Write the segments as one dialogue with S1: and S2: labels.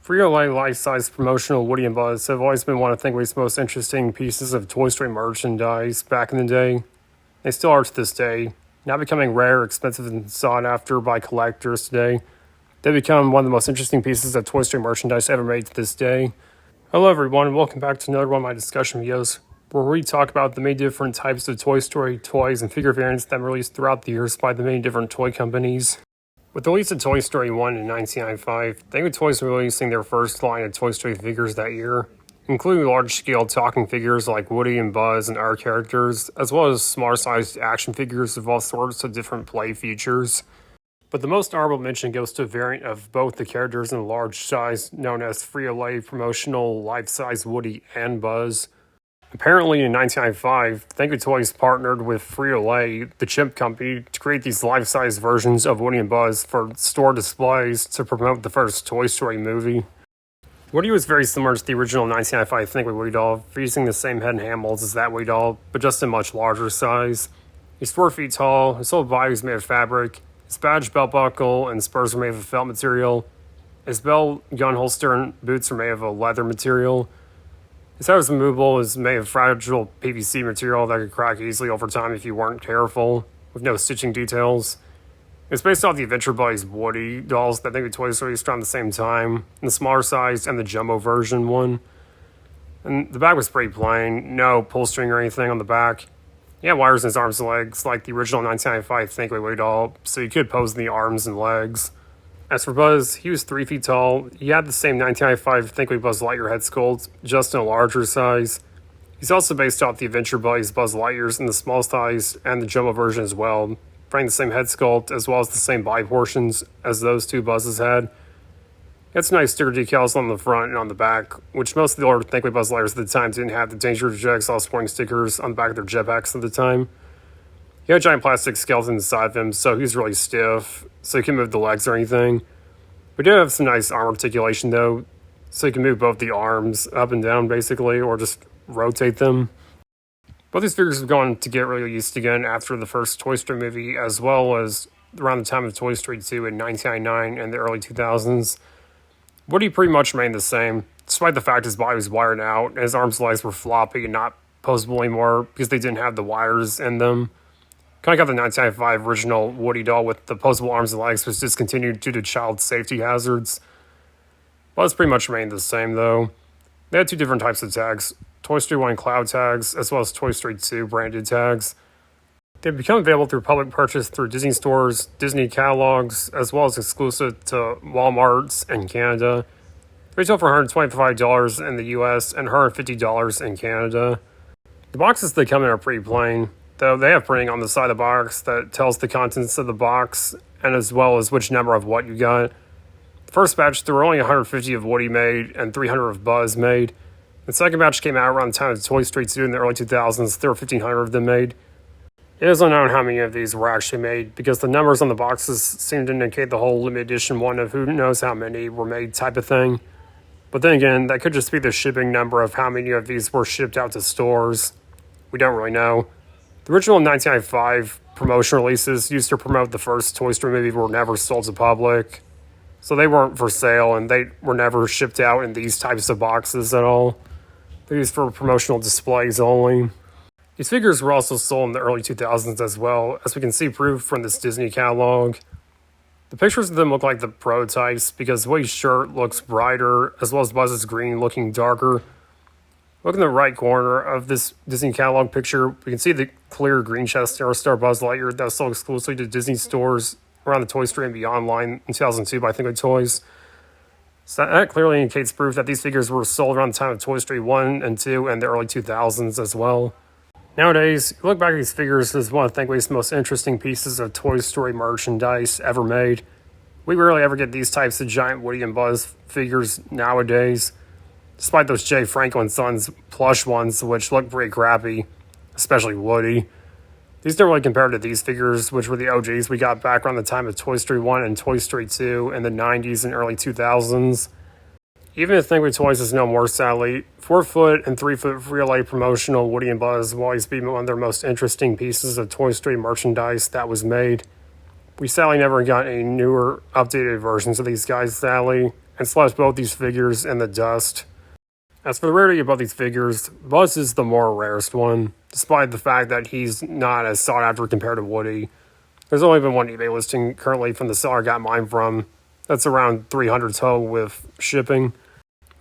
S1: Frito-lay life-size promotional Woody and Buzz have always been one of Thinkway's most interesting pieces of Toy Story merchandise back in the day. They still are to this day, now becoming rare, expensive, and sought after by collectors today. They've become one of the most interesting pieces of Toy Story merchandise ever made to this day. Hello everyone, and welcome back to another one of my discussion videos, where we talk about the many different types of Toy Story toys and figure variants that were released throughout the years by the many different toy companies. With the release of Toy Story 1 in 1995, Thinkway were releasing their first line of Toy Story figures that year, including large-scale talking figures like Woody and Buzz and other characters, as well as smaller-sized action figures of all sorts of different play features. But the most honorable mention goes to a variant of both the characters in large size, known as Frito-lay Promotional life-size Woody and Buzz. Apparently in 1995, Thinkway partnered with Frito-lay, the chimp company, to create these life-size versions of Woody and Buzz for store displays to promote the first Toy Story movie. Woody was very similar to the original 1995 Thinkway Woody doll, using the same head and hand molds as that Woody doll, but just in much larger size. He's 4 feet tall, his whole body is made of fabric, his badge, belt buckle, and spurs are made of felt material. His belt, gun holster, and boots are made of a leather material. His head was removable, is made of fragile PVC material that could crack easily over time if you weren't careful, with no stitching details. It's based off the Adventure Buddies Woody dolls that Thinkway Toys released around the same time, in the smaller size and the jumbo version one. And the back was pretty plain, no pull string or anything on the back. He had wires in his arms and legs like the original 1995 Thinkway Woody doll, so he could pose in the arms and legs. As for Buzz, he was 3 feet tall. He had the same 1995 Thinkway buzzlightyear head sculpt, just in a larger size. He's also based off the Adventure Buddies buzzlightyears in the small size and the jumbo version as well, bringing the same head sculpt as well as the same body portions as those two Buzzes had. He had some nice sticker decals on the front and on the back, which most of the older Thinkway buzzlightyears at the time didn't have the Danger Jigsaw sporting stickers on the back of their jetpacks at the time. He had a giant plastic skeleton inside of him, so he was really stiff, so he couldn't move the legs or anything. We did have some nice arm articulation though, so you can move both the arms up and down basically, or just rotate them. Both these figures have gone to get released again after the first Toy Story movie, as well as around the time of Toy Story 2 in 1999 and the early 2000s. Woody pretty much remained the same, despite the fact his body was wired out, and his arms and legs were floppy and not posable anymore because they didn't have the wires in them. Kind of got the 1995 original Woody doll with the posable arms and legs was discontinued due to child safety hazards. Buzz pretty much remained the same though. They had two different types of tags, Toy Story 1 cloud tags, as well as Toy Story 2 branded tags. They've become available through public purchase through Disney stores, Disney catalogs, as well as exclusive to Walmart's in Canada. They retail for $125 in the US and $150 in Canada. The boxes they come in are pretty plain, though they have printing on the side of the box that tells the contents of the box, and as well as which number of what you got. The first batch, there were only 150 of Woody made and 300 of Buzz made. The second batch came out around the time of Toy Story 2 in the early 2000s. There were 1,500 of them made. It is unknown how many of these were actually made, because the numbers on the boxes seem to indicate the whole limited edition one of who knows how many were made type of thing. But then again, that could just be the shipping number of how many of these were shipped out to stores. We don't really know. The original 1995 promotion releases used to promote the first Toy Story movie were never sold to public, so they weren't for sale and they were never shipped out in these types of boxes at all. They're used for promotional displays only. These figures were also sold in the early 2000s as well, as we can see proof from this Disney catalog. The pictures of them look like the prototypes because Woody's shirt looks brighter, as well as Buzz's green looking darker. Look in the right corner of this Disney catalog picture, we can see the clear green chest Aerostar Buzz Lightyear that was sold exclusively to Disney stores around the Toy Story and Beyond line in 2002 by Thinkway Toys. So that clearly indicates proof that these figures were sold around the time of Toy Story 1 and 2 and the early 2000s as well. Nowadays, you look back at these figures as one of Thinkway's most interesting pieces of Toy Story merchandise ever made. We rarely ever get these types of giant Woody and Buzz figures nowadays, despite those Jay Franco & Sons plush ones, which look pretty crappy, especially Woody. These don't really compare to these figures, which were the OGs we got back around the time of Toy Story 1 and Toy Story 2 in the 90s and early 2000s. Even if Thinkway Toys is no more, sadly, 4-foot and 3-foot Frito-lay promotional Woody and Buzz will always be one of their most interesting pieces of Toy Story merchandise that was made. We sadly never got any newer, updated versions of these guys, sadly. and slash both these figures in the dust. As for the rarity of both these figures, Buzz is the more rarest one, despite the fact that he's not as sought after compared to Woody. There's only been one eBay listing currently from the seller I got mine from. That's around $300 total with shipping.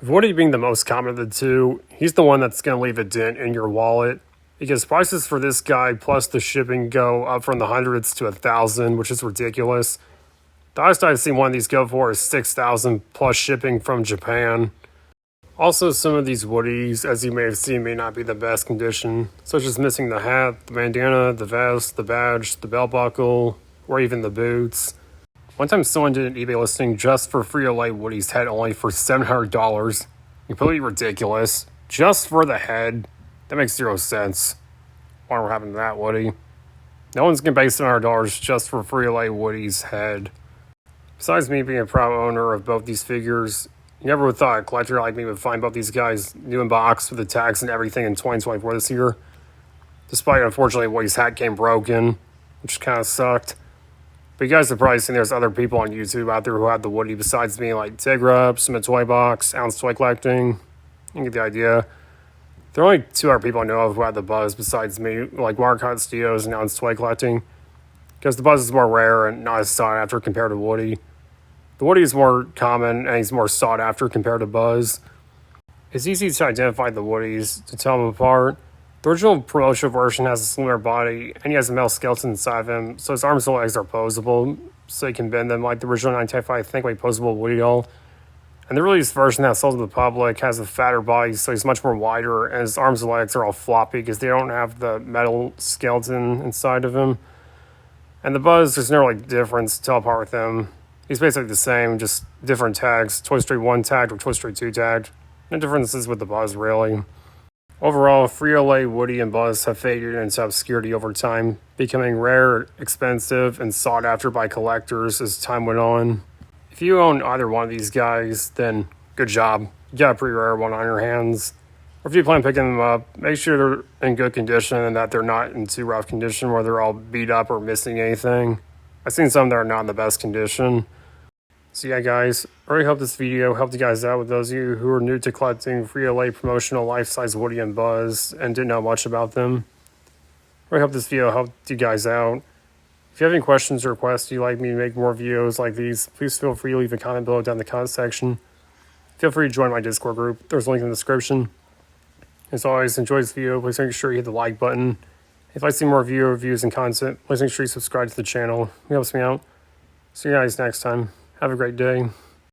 S1: With Woody being the most common of the two, he's the one that's going to leave a dent in your wallet, because prices for this guy plus the shipping go up from the hundreds to $1,000, which is ridiculous. The highest I've seen one of these go for is $6,000 plus shipping from Japan. Also, some of these Woodies, as you may have seen, may not be the best condition, such as missing the hat, the bandana, the vest, the badge, the belt buckle, or even the boots. One time someone did an eBay listing just for Frito-lay Woody's head only for $700. Completely ridiculous. Just for the head. That makes zero sense. Wonder what happened to that Woody. No one's going to pay $700 just for Frito-lay Woody's head. Besides me being a proud owner of both these figures, you never would thought a collector like me would find both these guys new in box with the tags and everything in 2024 this year. Despite, unfortunately, Woody's hat came broken, which kind of sucked. But you guys have probably seen there's other people on YouTube out there who have the Woody besides me, like Tigra, Summit Toy Box, Ounce Toy Collecting. You get the idea. There are only two other people I know of who have the Buzz besides me, like Mark Hunt Studios and Ounce Toy Collecting. Because the Buzz is more rare and not as sought after compared to Woody. The Woody is more common and he's more sought after compared to Buzz. It's easy to identify the Woodies to tell them apart. The original promotional version has a slimmer body and he has a metal skeleton inside of him, so his arms and legs are posable, so you can bend them like the original 1995 Thinkway posable Woody doll. And the released version that sold to the public has a fatter body, so he's much more wider, and his arms and legs are all floppy because they don't have the metal skeleton inside of him. And the Buzz, there's no really difference to tell apart with him. He's basically the same, just different tags. Toy Story 1 tagged or Toy Story 2 tagged. No differences with the Buzz, really. Overall, Frito-lay, Woody, and Buzz have faded into obscurity over time, becoming rare, expensive, and sought after by collectors as time went on. If you own either one of these guys, then good job. You got a pretty rare one on your hands. Or if you plan on picking them up, make sure they're in good condition and that they're not in too rough condition where they're all beat up or missing anything. I've seen some that are not in the best condition. So yeah, guys, I really hope this video helped you guys out with those of you who are new to collecting Frito-lay promotional life-size Woody and Buzz and didn't know much about them. I really hope this video helped you guys out. If you have any questions or requests you'd like me to make more videos like these, please feel free to leave a comment below down in the comment section. Feel free to join my Discord group. There's a link in the description. As always, enjoy this video. Please make sure you hit the like button. If you'd like to see more video reviews and content, please make sure you subscribe to the channel. It helps me out. See you guys next time. Have a great day.